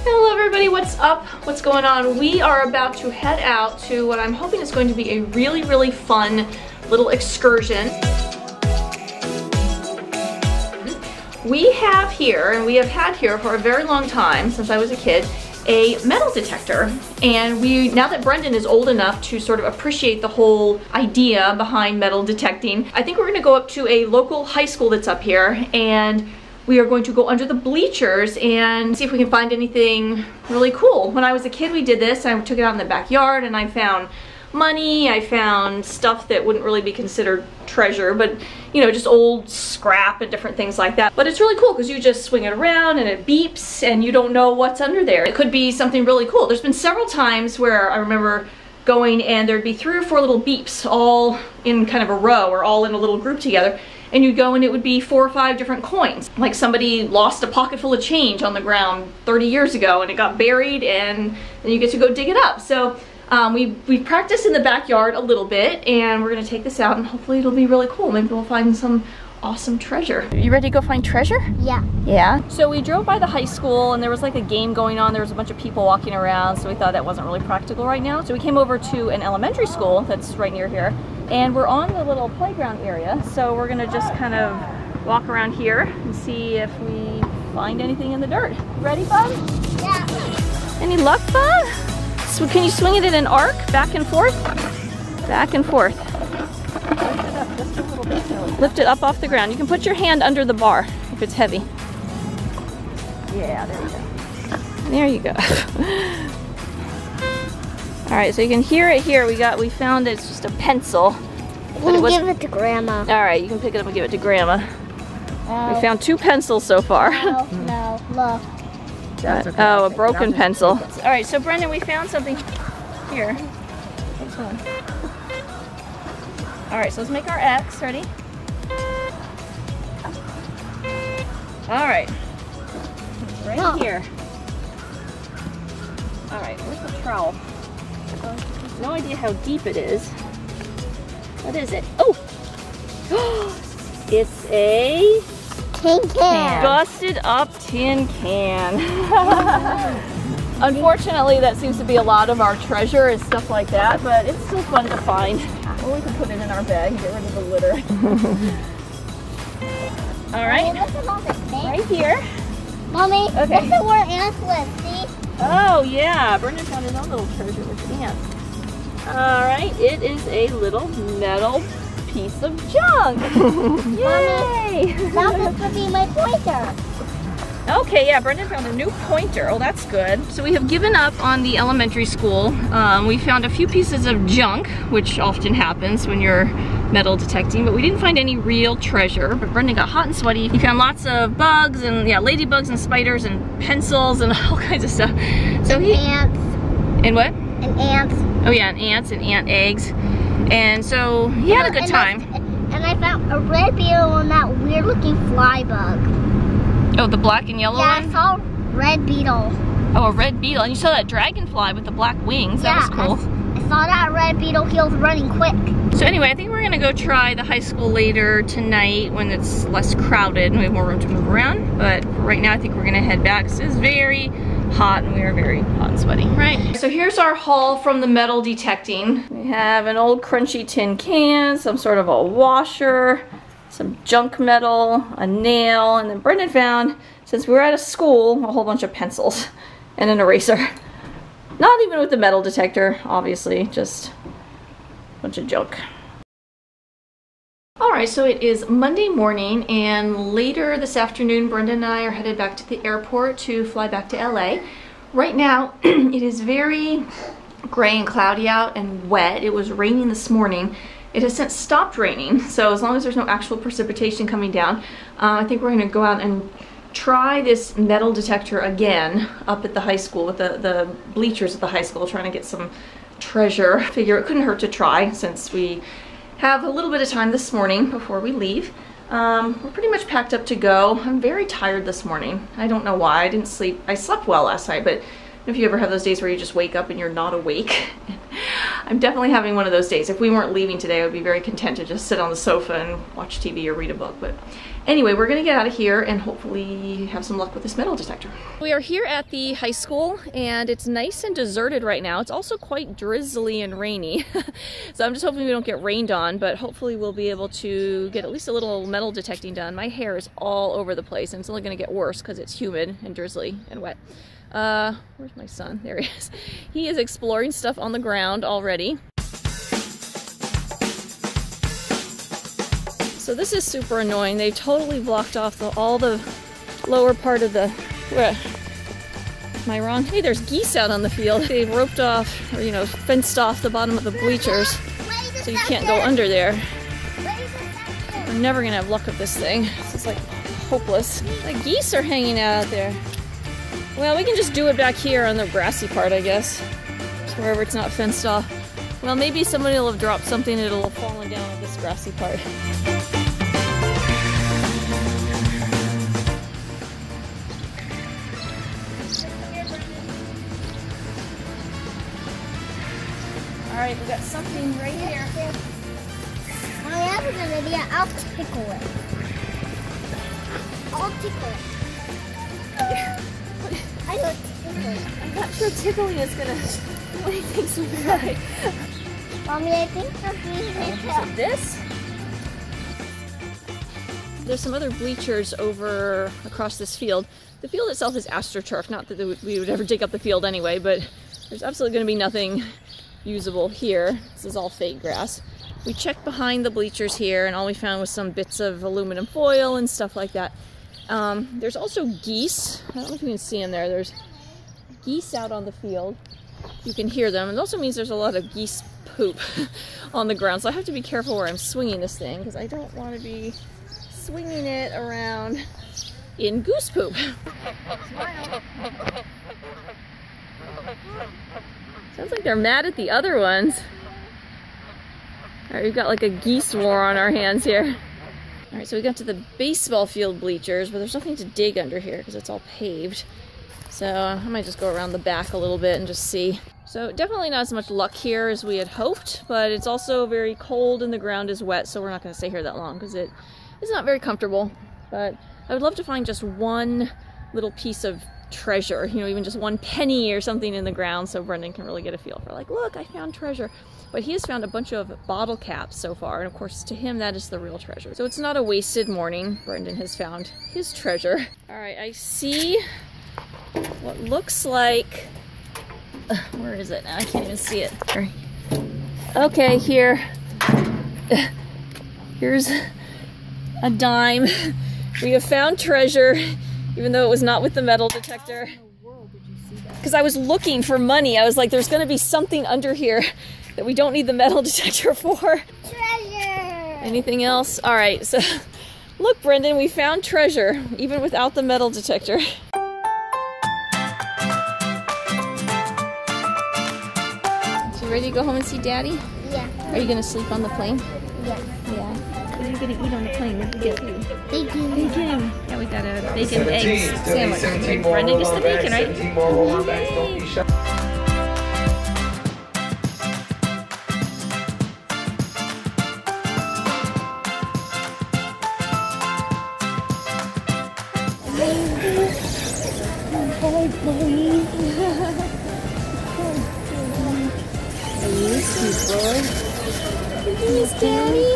Hello everybody, what's up? What's going on? We are about to head out to what I'm hoping is going to be a really, really fun little excursion. We have here, and we have had here for a very long time, since I was a kid, a metal detector. And now that Brendan is old enough to sort of appreciate the whole idea behind metal detecting, I think we're gonna go up to a local high school that's up here, and we are going to go under the bleachers and see if we can find anything really cool. When I was a kid, we did this. I took it out in the backyard and I found money, I found stuff that wouldn't really be considered treasure, but you know, just old scrap and different things like that. But it's really cool because you just swing it around and it beeps and you don't know what's under there. It could be something really cool. There's been several times where I remember going and there'd be 3 or 4 little beeps all in kind of a row or all in a little group together. And you'd go and it would be 4 or 5 different coins. Like somebody lost a pocket full of change on the ground 30 years ago and it got buried, and then you get to go dig it up. So we practiced in the backyard a little bit, and we're gonna take this out and hopefully it'll be really cool. Maybe we'll find some awesome treasure. You ready to go find treasure? Yeah. Yeah? So we drove by the high school and there was like a game going on. There was a bunch of people walking around, so we thought that wasn't really practical right now. So we came over to an elementary school that's right near here, and we're on the little playground area. So we're gonna just kind of walk around here and see if we find anything in the dirt. Ready, Bub? Yeah. Any luck, Bub? So can you swing it in an arc, back and forth? Back and forth. Lift it up just a little bit. Lift it up off the ground. You can put your hand under the bar if it's heavy. Yeah, there you go. There you go. All right, so you can hear it here. We found it's just a pencil. We'll give it to Grandma. All right, you can pick it up and give it to Grandma. We found 2 pencils so far. No, look. Oh, a broken pencil. All right, so Brendan, we found something here. This one. All right, so let's make our X. Ready? All right. It's right here. All right, where's the trowel? No idea how deep it is. What is it? Oh! It's a tin can. Busted up tin can. Unfortunately, that seems to be a lot of our treasure and stuff like that, but it's still fun to find. Or we can put it in our bag and get rid of the litter. All right. Right here. Mommy, okay. look at where ants live, see? Oh yeah, Brendan found his own little treasure with ants. All right, it is a little metal piece of junk. Yay! Now this would be my pointer. Okay, yeah, Brendan found a new pointer. Oh, that's good. So we have given up on the elementary school. We found a few pieces of junk, which often happens when you're metal detecting, but we didn't find any real treasure. But Brendan got hot and sweaty. He found lots of bugs and yeah, ladybugs and spiders and pencils and all kinds of stuff. So Ants. And what? And ants. Oh yeah, and ants and ant eggs. And so he had a good time. And I found a red beetle and that weird looking fly bug. Oh, the black and yellow one? Yeah, I saw a red beetle. Oh, a red beetle. And you saw that dragonfly with the black wings. That was cool. I saw that red beetle. He was running quick. So anyway, I think we're going to go try the high school later tonight when it's less crowded and we have more room to move around. But right now I think we're going to head back. This is very hot and we are very hot and sweaty. Right. So here's our haul from the metal detecting. We have an old crunchy tin can, some sort of a washer, some junk metal, a nail, and then Brendan found, since we were at a school, a whole bunch of pencils and an eraser. Not even with the metal detector, obviously, just a bunch of junk. Alright, so it is Monday morning, and later this afternoon, Brendan and I are headed back to the airport to fly back to LA. Right now, it is very gray and cloudy out and wet. It was raining this morning. It has since stopped raining, so as long as there's no actual precipitation coming down, I think we're going to go out and try this metal detector again up at the high school with the bleachers at the high school, trying to get some treasure. Figure it couldn't hurt to try since we have a little bit of time this morning before we leave. We're pretty much packed up to go. I'm very tired this morning. I don't know why. I didn't sleep. I slept well last night, but if you ever have those days where you just wake up and you're not awake, I'm definitely having one of those days. If we weren't leaving today, I would be very content to just sit on the sofa and watch TV or read a book. But Anyway, we're gonna get out of here and hopefully have some luck with this metal detector. We are here at the high school and it's nice and deserted right now. It's also quite drizzly and rainy. So I'm just hoping we don't get rained on, but hopefully we'll be able to get at least a little metal detecting done. My hair is all over the place and it's only gonna get worse because it's humid and drizzly and wet. Where's my son? There he is. He is exploring stuff on the ground already. So this is super annoying. They totally blocked off all the lower part of the... Where? Am I wrong? Hey, there's geese out on the field. They've roped off, or you know, fenced off the bottom of the bleachers, so you can't go under there. We're never gonna have luck with this thing. This is like hopeless. The geese are hanging out there. Well, we can just do it back here on the grassy part, I guess. Just wherever it's not fenced off. Well, maybe somebody will have dropped something and it'll have fallen down on this grassy part. Alright, we got something right here. I am gonna be, I'll tickle it. I'll tickle it. I don't tickle it. I'm not sure tickling is gonna do anything super right. Mommy, I think I'm being This? There's some other bleachers over across this field. The field itself is astroturf, not that we would ever dig up the field anyway, but there's absolutely going to be nothing usable here. This is all fake grass. We checked behind the bleachers here and all we found was some bits of aluminum foil and stuff like that. There's also geese. I don't know if you can see them there. There's geese out on the field. You can hear them. It also means there's a lot of geese poop on the ground, so I have to be careful where I'm swinging this thing because I don't want to be swinging it around in goose poop. Sounds like they're mad at the other ones. Alright, we've got like a geese war on our hands here. Alright, so we got to the baseball field bleachers, but there's nothing to dig under here because it's all paved. So I might just go around the back a little bit and just see. So definitely not as much luck here as we had hoped, but it's also very cold and the ground is wet, so we're not going to stay here that long because it's not very comfortable. But I would love to find just one little piece of treasure, you know, even just one penny or something in the ground so Brendan can really get a feel for like, look, I found treasure. But he has found a bunch of bottle caps so far, and of course to him that is the real treasure. So it's not a wasted morning. Brendan has found his treasure. Alright, I see what looks like... where is it? I can't even see it. Okay, here. Here's a dime. We have found treasure, even though it was not with the metal detector. How in the world did you see that? Because I was looking for money. I was like, there's going to be something under here that we don't need the metal detector for. treasure! Anything else? Alright, so look, Brendan, we found treasure, even without the metal detector. Ready to go home and see Daddy? Yeah. Are you gonna sleep on the plane? Yeah. Yeah. What are you gonna eat on the plane? What did you get you? Bacon. Bacon. Yeah, we got a bacon eggs sandwich. Brendan gets the bacon, right? Yay. Sweet boy. Please, Daddy.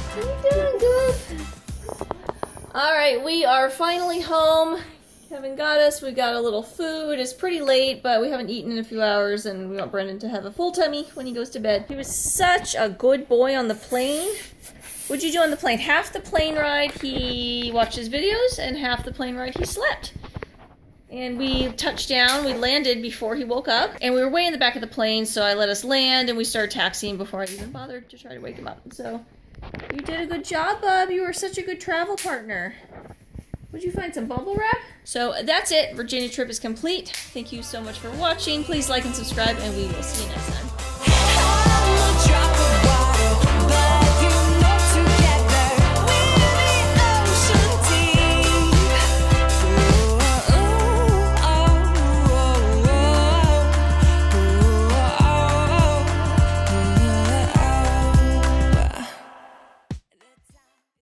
How you doing, Goof? Alright, we are finally home. Kevin got us. We got a little food. It's pretty late, but we haven't eaten in a few hours, and we want Brendan to have a full tummy when he goes to bed. He was such a good boy on the plane. What'd you do on the plane? Half the plane ride he watched his videos, and half the plane ride he slept. And we touched down, we landed before he woke up, and we were way in the back of the plane, so I let us land, and we started taxiing before I even bothered to try to wake him up. So, you did a good job, bub. You were such a good travel partner. Would you find some bubble wrap? So that's it. Virginia trip is complete. Thank you so much for watching. Please like and subscribe, and we will see you next time.